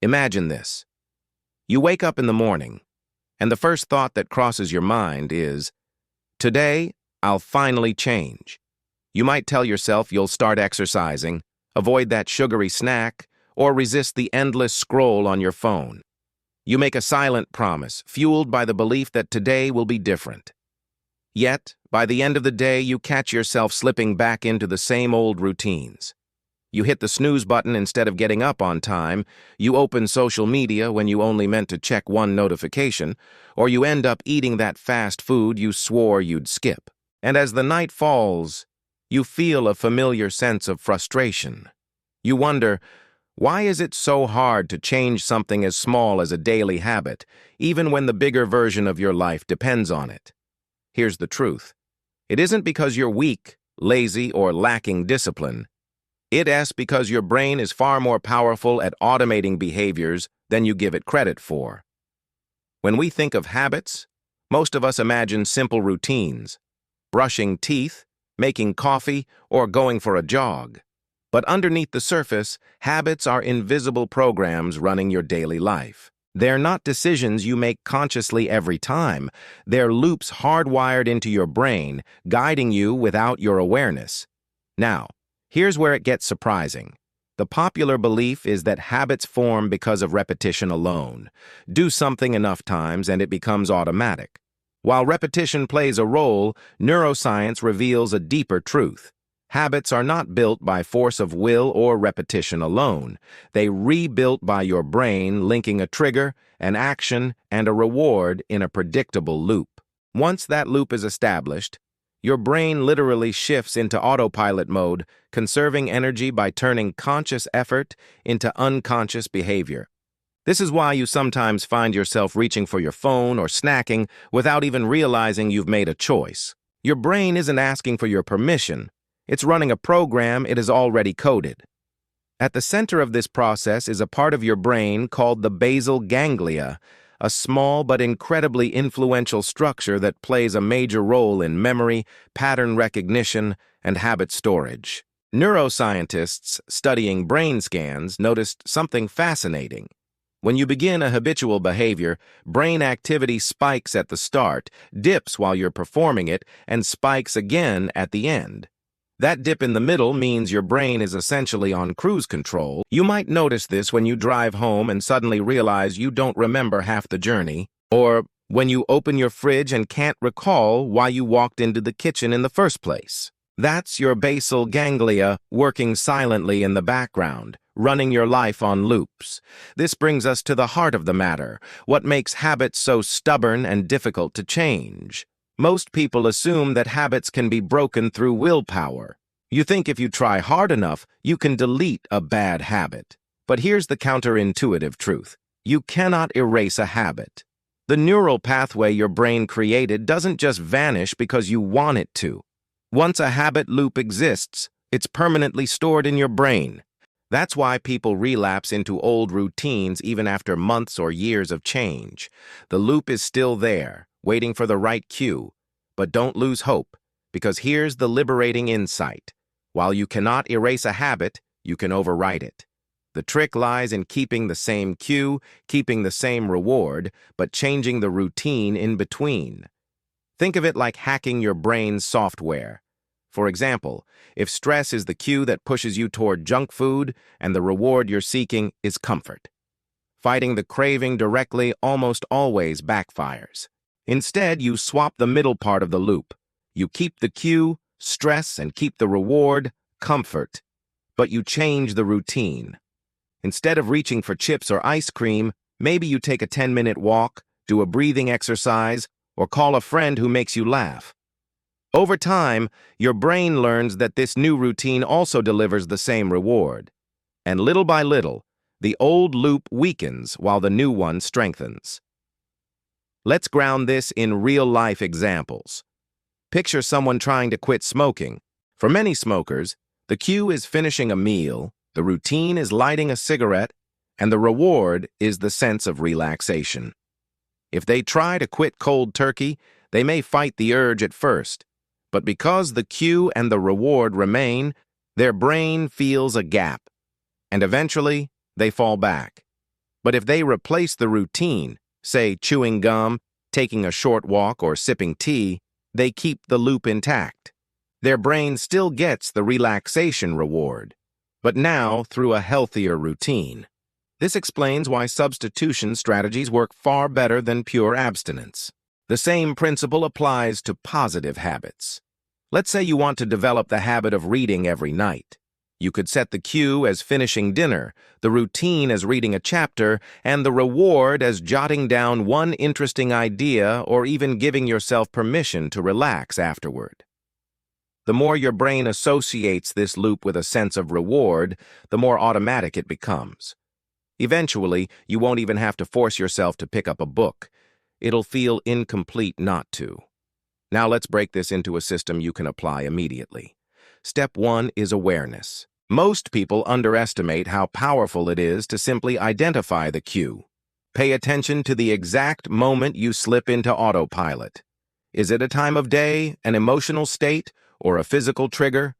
Imagine this. You wake up in the morning, and the first thought that crosses your mind is, "Today, I'll finally change." You might tell yourself you'll start exercising, avoid that sugary snack, or resist the endless scroll on your phone. You make a silent promise, fueled by the belief that today will be different. Yet, by the end of the day, you catch yourself slipping back into the same old routines. You hit the snooze button instead of getting up on time, you open social media when you only meant to check one notification, or you end up eating that fast food you swore you'd skip. And as the night falls, you feel a familiar sense of frustration. You wonder, why is it so hard to change something as small as a daily habit, even when the bigger version of your life depends on it? Here's the truth. It isn't because you're weak, lazy, or lacking discipline. It's because your brain is far more powerful at automating behaviors than you give it credit for. When we think of habits, most of us imagine simple routines: brushing teeth, making coffee, or going for a jog. But underneath the surface, habits are invisible programs running your daily life. They're not decisions you make consciously every time. They're loops hardwired into your brain, guiding you without your awareness. Now, here's where it gets surprising. The popular belief is that habits form because of repetition alone. Do something enough times and it becomes automatic. While repetition plays a role, neuroscience reveals a deeper truth. Habits are not built by force of will or repetition alone. They rebuilt by your brain linking a trigger, an action, and a reward in a predictable loop. Once that loop is established, your brain literally shifts into autopilot mode, conserving energy by turning conscious effort into unconscious behavior. This is why you sometimes find yourself reaching for your phone or snacking without even realizing you've made a choice. Your brain isn't asking for your permission. It's running a program it has already coded. At the center of this process is a part of your brain called the basal ganglia, a small but incredibly influential structure that plays a major role in memory, pattern recognition, and habit storage. Neuroscientists studying brain scans noticed something fascinating. When you begin a habitual behavior, brain activity spikes at the start, dips while you're performing it, and spikes again at the end. That dip in the middle means your brain is essentially on cruise control. You might notice this when you drive home and suddenly realize you don't remember half the journey, or when you open your fridge and can't recall why you walked into the kitchen in the first place. That's your basal ganglia working silently in the background, running your life on loops. This brings us to the heart of the matter, what makes habits so stubborn and difficult to change. Most people assume that habits can be broken through willpower. You think if you try hard enough, you can delete a bad habit. But here's the counterintuitive truth. You cannot erase a habit. The neural pathway your brain created doesn't just vanish because you want it to. Once a habit loop exists, it's permanently stored in your brain. That's why people relapse into old routines even after months or years of change. The loop is still there, waiting for the right cue. But don't lose hope, because here's the liberating insight. While you cannot erase a habit, you can overwrite it. The trick lies in keeping the same cue, keeping the same reward, but changing the routine in between. Think of it like hacking your brain's software. For example, if stress is the cue that pushes you toward junk food and the reward you're seeking is comfort, fighting the craving directly almost always backfires. Instead, you swap the middle part of the loop. You keep the cue, stress, and keep the reward, comfort. But you change the routine. Instead of reaching for chips or ice cream, maybe you take a 10-minute walk, do a breathing exercise, or call a friend who makes you laugh. Over time, your brain learns that this new routine also delivers the same reward. And little by little, the old loop weakens while the new one strengthens. Let's ground this in real-life examples. Picture someone trying to quit smoking. For many smokers, the cue is finishing a meal, the routine is lighting a cigarette, and the reward is the sense of relaxation. If they try to quit cold turkey, they may fight the urge at first, but because the cue and the reward remain, their brain feels a gap, and eventually they fall back. But if they replace the routine, say chewing gum, taking a short walk, or sipping tea, they keep the loop intact. Their brain still gets the relaxation reward, but now through a healthier routine. This explains why substitution strategies work far better than pure abstinence. The same principle applies to positive habits. Let's say you want to develop the habit of reading every night. You could set the cue as finishing dinner, the routine as reading a chapter, and the reward as jotting down one interesting idea or even giving yourself permission to relax afterward. The more your brain associates this loop with a sense of reward, the more automatic it becomes. Eventually, you won't even have to force yourself to pick up a book. It'll feel incomplete not to. Now let's break this into a system you can apply immediately. Step 1 is awareness. Most people underestimate how powerful it is to simply identify the cue. Pay attention to the exact moment you slip into autopilot. Is it a time of day, an emotional state, or a physical trigger?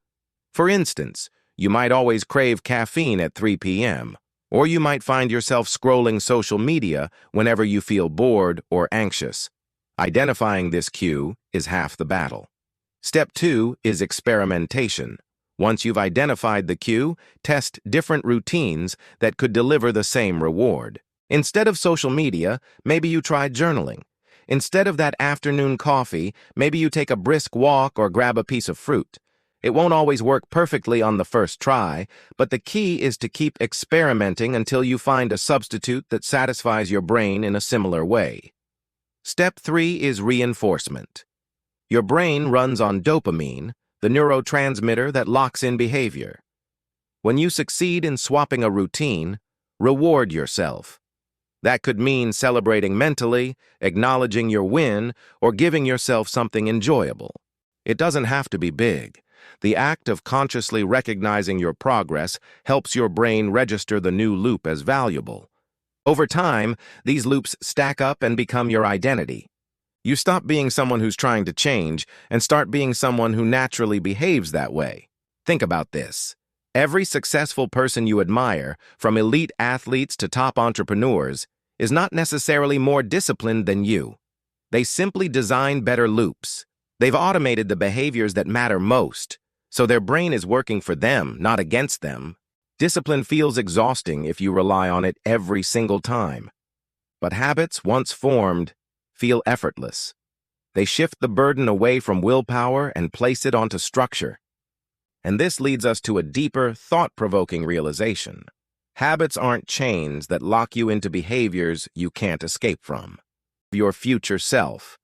For instance, you might always crave caffeine at 3 p.m., or you might find yourself scrolling social media whenever you feel bored or anxious. Identifying this cue is half the battle. Step 2 is experimentation. Once you've identified the cue, test different routines that could deliver the same reward. Instead of social media, maybe you try journaling. Instead of that afternoon coffee, maybe you take a brisk walk or grab a piece of fruit. It won't always work perfectly on the first try, but the key is to keep experimenting until you find a substitute that satisfies your brain in a similar way. Step 3 is reinforcement. Your brain runs on dopamine, the neurotransmitter that locks in behavior. When you succeed in swapping a routine, reward yourself. That could mean celebrating mentally, acknowledging your win, or giving yourself something enjoyable. It doesn't have to be big. The act of consciously recognizing your progress helps your brain register the new loop as valuable. Over time, these loops stack up and become your identity. You stop being someone who's trying to change and start being someone who naturally behaves that way. Think about this. Every successful person you admire, from elite athletes to top entrepreneurs, is not necessarily more disciplined than you. They simply design better loops. They've automated the behaviors that matter most, so their brain is working for them, not against them. Discipline feels exhausting if you rely on it every single time. But habits, once formed, feel effortless. They shift the burden away from willpower and place it onto structure. And this leads us to a deeper, thought-provoking realization. Habits aren't chains that lock you into behaviors you can't escape from. Your future self.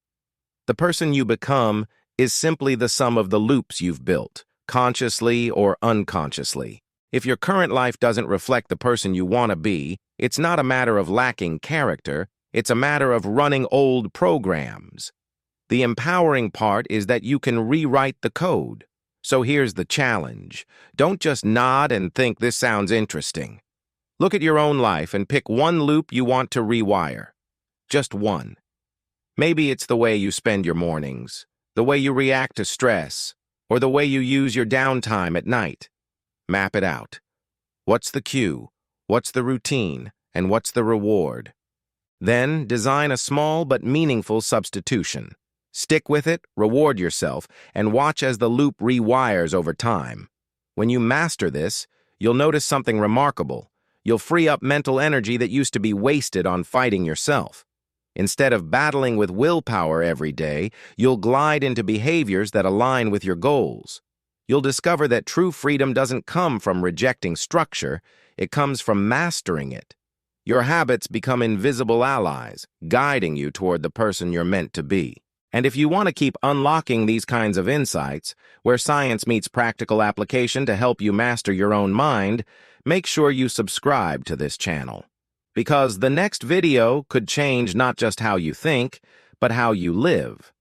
The person you become is simply the sum of the loops you've built, consciously or unconsciously. If your current life doesn't reflect the person you want to be, it's not a matter of lacking character, it's a matter of running old programs. The empowering part is that you can rewrite the code. So here's the challenge. Don't just nod and think this sounds interesting. Look at your own life and pick one loop you want to rewire. Just one. Maybe it's the way you spend your mornings, the way you react to stress, or the way you use your downtime at night. Map it out. What's the cue? What's the routine? And what's the reward? Then design a small but meaningful substitution. Stick with it, reward yourself, and watch as the loop rewires over time. When you master this, you'll notice something remarkable. You'll free up mental energy that used to be wasted on fighting yourself. Instead of battling with willpower every day, you'll glide into behaviors that align with your goals. You'll discover that true freedom doesn't come from rejecting structure, it comes from mastering it. Your habits become invisible allies, guiding you toward the person you're meant to be. And if you want to keep unlocking these kinds of insights, where science meets practical application to help you master your own mind, make sure you subscribe to this channel. Because the next video could change not just how you think, but how you live.